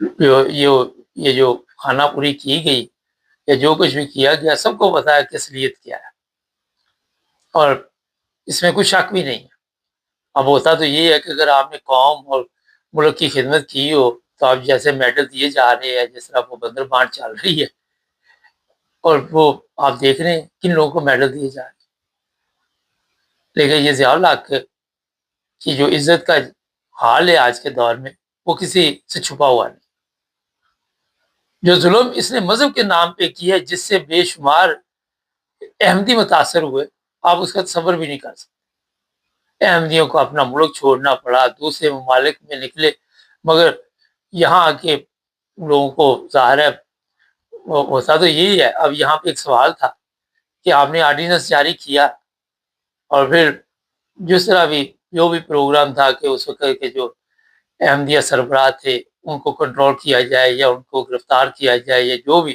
یہ جو خانہ پوری کی گئی یا جو کچھ بھی کیا گیا، سب کو پتا ہے کہ اصلیت کیا ہے، اور اس میں کوئی شک بھی نہیں ہے۔ اب ہوتا تو یہ ہے کہ اگر آپ نے قوم اور ملک کی خدمت کی ہو تو آپ جیسے میڈل دیے جا رہے ہیں، جس طرح وہ بندر بانٹ چل رہی ہے، اور وہ آپ دیکھ رہے ہیں کن لوگوں کو میڈل دیے جا رہے ہیں، لیکن یہ ضیاء الحق کی جو عزت کا حال ہے آج کے دور میں، وہ کسی سے چھپا ہوا نہیں۔ جو ظلم اس نے مذہب کے نام پہ کیا ہے، جس سے بے شمار احمدی متاثر ہوئے، آپ اس کا تصور بھی نہیں کر سکتے۔ احمدیوں کو اپنا ملک چھوڑنا پڑا، دوسرے ممالک میں نکلے، مگر یہاں آ کے لوگوں کو ظاہر ہے ہوتا تو یہی ہے۔ اب یہاں پہ ایک سوال تھا کہ آپ نے آرڈیننس جاری کیا، اور پھر جس طرح بھی جو بھی پروگرام تھا کہ اس وقت کے جو احمدیہ سربراہ تھے ان کو کنٹرول کیا جائے یا ان کو گرفتار کیا جائے یا جو بھی،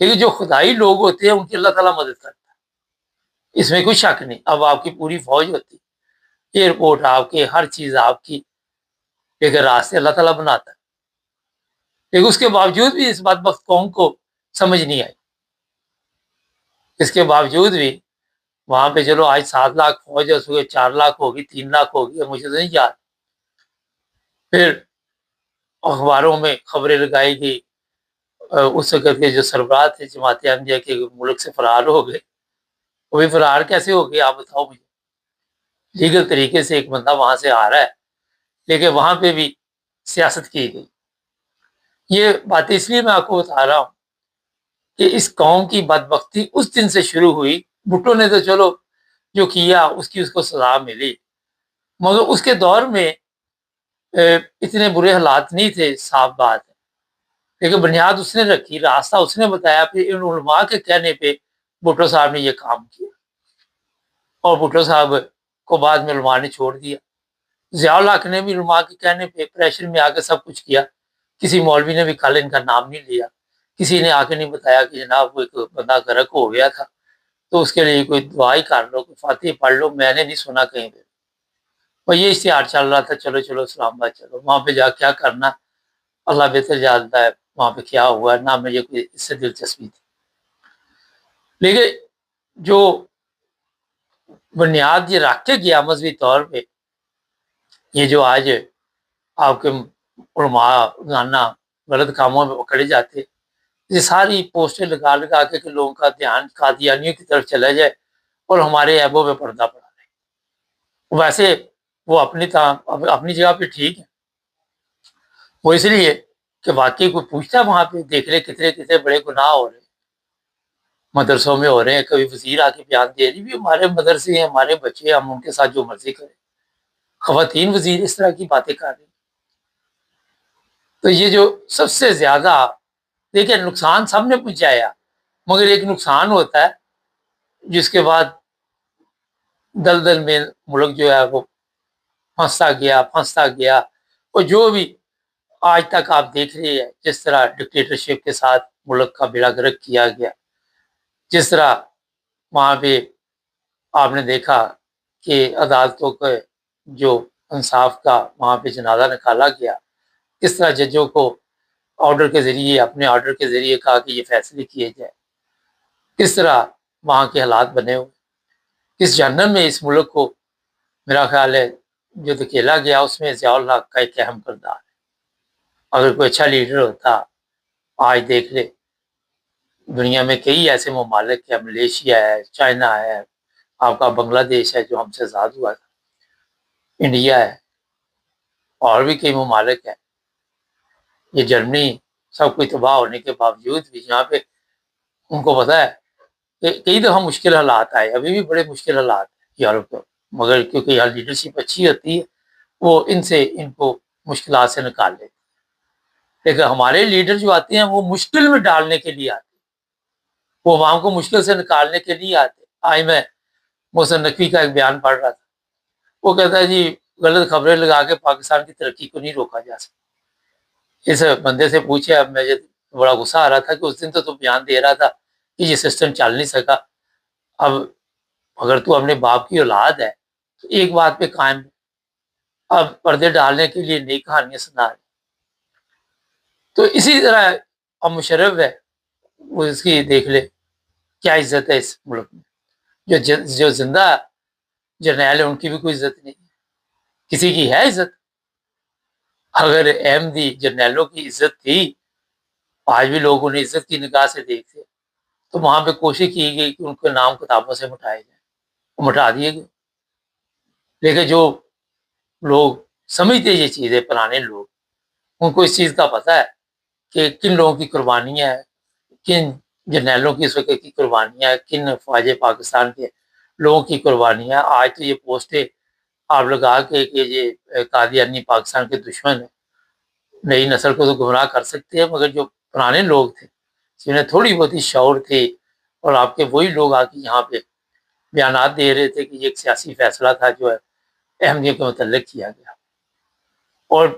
لیکن جو خدائی لوگ ہوتے ہیں ان کی اللہ تعالیٰ مدد کرتا ہے، اس میں کوئی شک نہیں۔ اب آپ کی پوری فوج ہوتی، ایئرپورٹ آپ کے، ہر چیز آپ کی، لیکن راستے اللہ تعالیٰ بناتا ہے۔ لیکن اس کے باوجود بھی اس بدبخت قوم کو سمجھ نہیں آئی، اس کے باوجود بھی وہاں پہ چلو آج 7 لاکھ فوج ہے، اس کو 4 لاکھ ہوگی، 3 لاکھ ہوگی، مجھے تو نہیں یاد۔ پھر اخباروں میں خبریں لگائی گئی، اس وقت کے جو سربراہ تھے جماعت احمدیہ کے، ملک سے فرار ہو گئے۔ وہ بھی فرار کیسے ہو گئے آپ بتاؤ مجھے؟ لیگل طریقے سے ایک بندہ وہاں سے آ رہا ہے، لیکن وہاں پہ بھی سیاست کی گئی۔ یہ باتیں اس لیے میں آپ کو بتا رہا ہوں کہ اس قوم کی بدبختی اس دن سے شروع ہوئی۔ بھٹو نے تو چلو جو کیا اس کو سزا ملی، مگر اس کے دور میں اتنے برے حالات نہیں تھے، صاف بات ہے، لیکن بنیاد اس نے رکھی، راستہ اس نے بتایا۔ پھر ان علماء کے کہنے پہ بھٹو صاحب نے یہ کام کیا، اور بھٹو صاحب کو بعد میں علماء نے چھوڑ دیا۔ ضیاء الحق نے بھی علماء کے کہنے پہ پریشر میں آ کے سب کچھ کیا۔ کسی مولوی نے بھی کل ان کا نام نہیں لیا، کسی نے آ کے نہیں بتایا کہ جناب وہ ایک بندہ غرق ہو گیا تھا تو اس کے لیے کوئی دعائی کر لو، کوئی فاتحہ پڑھ لو، میں نے نہیں سنا کہیں پہ۔ اور یہ اشتہار چل رہا تھا، چلو چلو اسلام آباد چلو، وہاں پہ جا کیا کرنا اللہ بہتر جانتا ہے، وہاں پہ کیا ہوا، نہ مجھے کوئی اس سے دلچسپی تھی۔ لیکن جو بنیاد یہ رکھ کے گیا مذہبی طور پہ، یہ جو آج آپ کے علماء روزانہ غلط کاموں میں پکڑے جاتے، یہ ساری پوسٹیں لگا لگا کے کہ لوگوں کا دھیان قادیانیوں کی طرف چلا جائے اور ہمارے عیبوں پہ پردہ پڑا رہے۔ ویسے وہ اپنی جگہ پہ ٹھیک ہے، وہ اس لیے کہ واقعی کوئی پوچھتا ہے وہاں پہ، دیکھ رہے کتنے کتنے بڑے گناہ ہو رہے ہیں مدرسوں میں ہو رہے ہیں۔ کبھی وزیر آ کے بیان دے رہی بھی ہمارے مدرسے ہیں، ہمارے بچے، ہم ان کے ساتھ جو مرضی کریں۔ خواتین وزیر اس طرح کی باتیں کر رہی ہیں۔ تو یہ جو سب سے زیادہ دیکھیں نقصان سب نے پہنچایا، مگر ایک نقصان ہوتا ہے جس کے بعد دلدل میں ملک جو ہے وہ پھنستا گیا، اور جو بھی آج تک آپ دیکھ رہے ہیں جس طرح ڈکٹیٹرشپ کے ساتھ ملک کا بیڑا گرک کیا گیا، جس طرح وہاں پہ آپ نے دیکھا کہ عدالتوں کے جو انصاف کا وہاں پہ جنازہ نکالا گیا، کس طرح ججوں کو آرڈر کے ذریعے، اپنے آرڈر کے ذریعے کہا کہ یہ فیصلے کیے جائے، کس طرح وہاں کے حالات بنے ہوئے، کس جہنم میں اس ملک کو میرا خیال ہے جو دھکیلا گیا، اس میں ضیاء الحق کا ایک اہم کردار ہے۔ اگر کوئی اچھا لیڈر ہوتا، آج دیکھ لے دنیا میں کئی ایسے ممالک ہیں، ملیشیا ہے، چائنا ہے، آپ کا بنگلہ دیش ہے جو ہم سے آزاد ہوا تھا، انڈیا ہے، اور بھی کئی ممالک ہیں، یہ جرمنی، سب کوئی تباہ ہونے کے باوجود بھی یہاں پہ ان کو پتا ہے کہ کئی دفعہ مشکل حالات آئے، ابھی بھی بڑے مشکل حالات ہیں یورپ کو، مگر کیونکہ یہاں لیڈرشپ اچھی ہوتی ہے وہ ان کو مشکلات سے نکال لیتے۔ لیکن ہمارے لیڈر جو آتے ہیں وہ مشکل میں ڈالنے کے لیے آتے، وہ عوام کو مشکل سے نکالنے کے لیے آتے۔ آج میں محسن نقوی کا ایک بیان پڑھ رہا تھا، وہ کہتا ہے جی غلط خبریں لگا کے پاکستان کی ترقی کو نہیں روکا جا سکتا۔ اس بندے سے پوچھے، اب مجھے بڑا غصہ آ رہا تھا کہ اس دن تو بیان دے رہا تھا کہ یہ سسٹم چل نہیں سکا، اب اگر تو اپنے باپ کی اولاد ہے تو ایک بات پہ قائم ہے، اب پردے ڈالنے کے لیے نئی کہانیاں سنا رہے۔ تو اسی طرح اب مشرف ہے، وہ اس کی دیکھ لے کیا عزت ہے اس ملک میں. جو زندہ جرنیل ہے ان کی بھی کوئی عزت نہیں، کسی کی ہے عزت؟ اگر احمدی جرنیلوں کی عزت تھی، آج بھی لوگ انہیں عزت کی نگاہ سے دیکھتے، تو وہاں پہ کوشش کی گئی کہ ان کے نام کتابوں سے مٹائے جائیں، وہ مٹا دیے گئے. لیکن جو لوگ سمجھتے یہ چیزیں، پرانے لوگ، ان کو اس چیز کا پتہ ہے کہ کن لوگوں کی قربانیاں ہیں، کن جرنیلوں کی اس وقت کی قربانیاں ہیں، کن فوج پاکستان کے لوگوں کی قربانیاں. آج تو یہ پوسٹیں آپ لگا کے کہ یہ قادیانی پاکستان کے دشمن ہیں، نئی نسل کو تو گمراہ کر سکتے ہیں، مگر جو پرانے لوگ تھے جنہیں تھوڑی بہت ہی شعور تھی، اور آپ کے وہی لوگ آ کے یہاں پہ بیانات دے رہے تھے کہ یہ ایک سیاسی فیصلہ تھا جو ہے احمدیوں کے متعلق کیا گیا. اور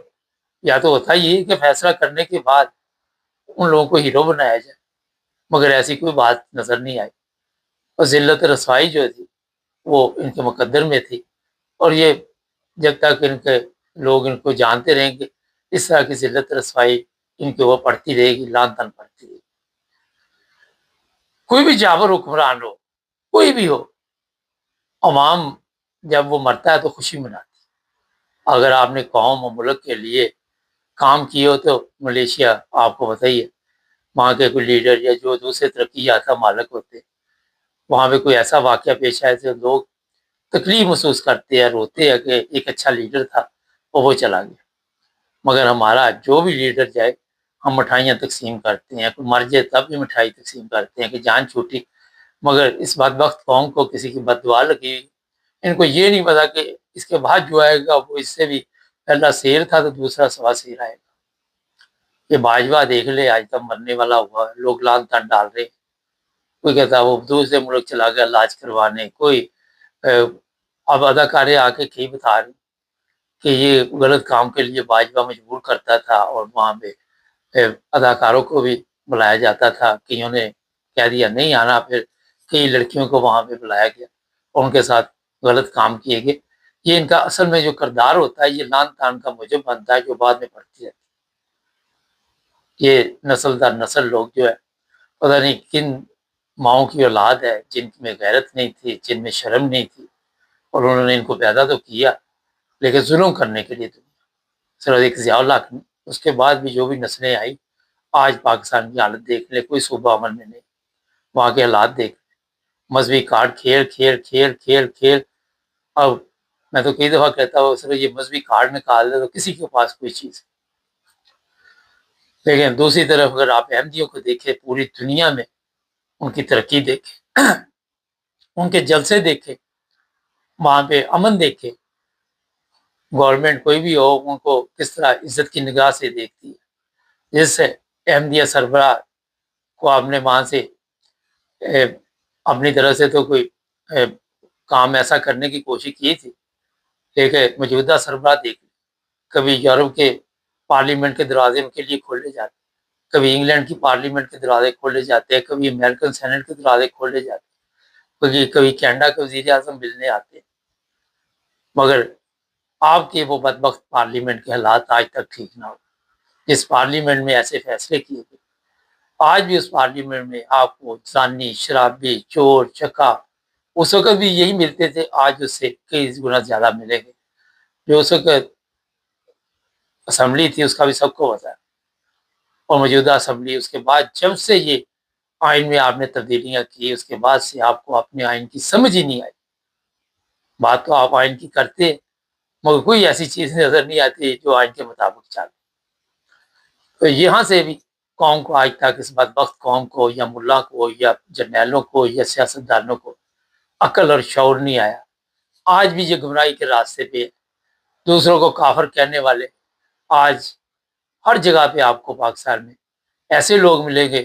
یا تو ہوتا یہ کہ فیصلہ کرنے کے بعد ان لوگوں کو ہیرو بنایا جائے، مگر ایسی کوئی بات نظر نہیں آئی، اور ذلت رسوائی جو تھی وہ ان کے مقدر میں تھی. اور یہ جب تک ان کے لوگ ان کو جانتے رہیں گے، اس طرح کی ذلت رسوائی ان کے وہ پڑتی رہے گی، لان تان پڑتی رہے گی. کوئی بھی جابر حکمران ہو، کوئی بھی ہو، عوام جب وہ مرتا ہے تو خوشی مناتی. اگر آپ نے قوم اور ملک کے لیے کام کیے ہو تو ملیشیا آپ کو بتائیے، وہاں کے کوئی لیڈر یا جو دوسرے ترقی یافتہ مالک ہوتے، وہاں پہ کوئی ایسا واقعہ پیش آئے تو لوگ تکلیف محسوس کرتے ہیں، روتے ہیں کہ ایک اچھا لیڈر تھا اور وہ چلا گیا. مگر ہمارا جو بھی لیڈر جائے، ہم مٹھائیاں تقسیم کرتے ہیں، کوئی مر جائے تب بھی مٹھائی تقسیم کرتے ہیں کہ جان چھوٹی. مگر اس بدبخت قوم کو کسی کی بد دعا لگی، ان کو یہ نہیں پتا کہ اس کے بعد جو آئے گا وہ اس سے بھی پہلا شیر تھا تو دوسرا سوا شیر آئے گا. یہ باجوہ دیکھ لے آج تک مرنے والا ہوا، لوگ لان تان ڈال رہے. کوئی کہتا وہ دوسرے ملک چلا گیا علاج کروانے، کوئی اب اداکاریں آ کے کہیں بتا رہی کہ یہ غلط کام کے لیے باجوہ مجبور کرتا تھا، اور وہاں پہ اداکاروں کو بھی بلایا جاتا تھا، کئیوں نے کہہ دیا نہیں آنا، پھر کئی لڑکیوں کو وہاں پہ بلایا گیا اور ان کے ساتھ غلط کام کیے گئے. یہ ان کا اصل میں جو کردار ہوتا ہے، یہ لان تان کا موجب بنتا ہے جو بعد میں پڑتی ہے. یہ نسل در نسل لوگ جو ہے پتہ نہیں کن ماؤں کی اولاد ہے، جن میں غیرت نہیں تھی، جن میں شرم نہیں تھی، اور انہوں نے ان کو پیدا تو کیا لیکن ظلم کرنے کے لیے دنیا. صرف ایک ضیاء الحق نہیں، اس کے بعد بھی جو بھی نسلیں آئی، آج پاکستان کی حالت دیکھ لے، کوئی صوبہ امن میں نہیں، وہاں کے حالات دیکھ لیں، مذہبی کارڈ کھیل کھیل کھیل کھیل کھیل. اب میں تو کئی دفعہ کہتا ہوں صرف یہ مذہبی کارڈ نکال دے تو کسی کے پاس کوئی چیز. لیکن دوسری طرف اگر آپ احمدیوں کو دیکھیں، پوری دنیا میں ان کی ترقی دیکھیں، ان کے جلسے دیکھیں، وہاں پہ امن دیکھیں، گورنمنٹ کوئی بھی ہو ان کو کس طرح عزت کی نگاہ سے دیکھتی ہے. جس سے احمدیہ سربراہ کو آپ نے وہاں سے اپنی طرف سے تو کوئی کام ایسا کرنے کی کوشش کی تھی، لیکن موجودہ سربراہ دیکھ، کبھی یورپ کے پارلیمنٹ کے دروازے ان کے لیے کھولے جاتے، کبھی انگلینڈ کی پارلیمنٹ کے دروازے کھولے جاتے ہیں، کبھی امریکن سینٹ کے دروازے کھولے جاتے ہیں، کبھی کینیڈا کے وزیر اعظم ملنے آتے ہیں. مگر آپ کے وہ بدبخت پارلیمنٹ کے حالات آج تک ٹھیک نہ ہو. جس پارلیمنٹ میں ایسے فیصلے کیے گئے، آج بھی اس پارلیمنٹ میں آپ کو زانی، شرابی، چور، چکا اس وقت بھی یہی ملتے تھے، آج اس سے کئی گنا زیادہ ملیں گے. جو اس وقت اسمبلی تھی اس کا بھی سب کو پتا ہے، اور موجودہ اسمبلی اس کے بعد جب سے یہ آئین میں آپ نے تبدیلیاں کی، اس کے بعد سے آپ کو اپنے آئین کی سمجھ ہی نہیں آئی. بات تو آپ آئین کی کرتے مگر کوئی ایسی چیز نظر نہیں آتی جو آئین کے مطابق چلے. تو یہاں سے بھی قوم کو آج تک، اس بدبخت قوم کو یا ملا کو یا جرنیلوں کو یا سیاستدانوں کو عقل اور شعور نہیں آیا. آج بھی یہ گمراہی کے راستے پہ دوسروں کو کافر کہنے والے آج ہر جگہ پہ آپ کو پاکستان میں ایسے لوگ ملیں گے،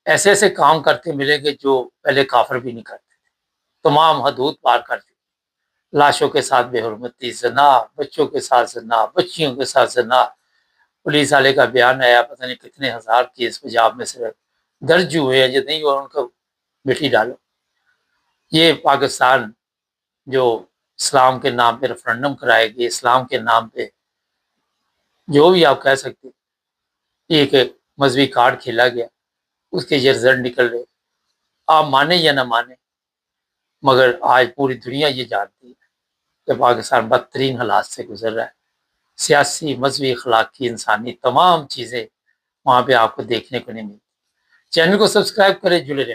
ایسے ایسے کام کرتے ملیں گے جو پہلے کافر بھی نہیں کرتے تھے. تمام حدود پار کر چکے، لاشوں کے ساتھ بے حرمتی، زنا، بچوں کے ساتھ زنا، بچیوں کے ساتھ زنا. پولیس والے کا بیان آیا پتہ نہیں کتنے ہزار کیس پنجاب میں صرف درج ہوئے ہیں، جو نہیں ہوا ان کو مٹی ڈالو. یہ پاکستان جو اسلام کے نام پہ ریفرنڈم کرائے گی، اسلام کے نام پہ جو بھی آپ کہہ سکتے، ایک مذہبی کارڈ کھیلا گیا، اس کے یہ رزلٹ نکل رہے، آپ مانیں یا نہ مانیں، مگر آج پوری دنیا یہ جانتی ہے کہ پاکستان بدترین حالات سے گزر رہا ہے۔ سیاسی، مذہبی، اخلاقی، انسانی تمام چیزیں وہاں پہ آپ کو دیکھنے کو نہیں ملتی۔ چینل کو سبسکرائب کریں، جڑے رہیں۔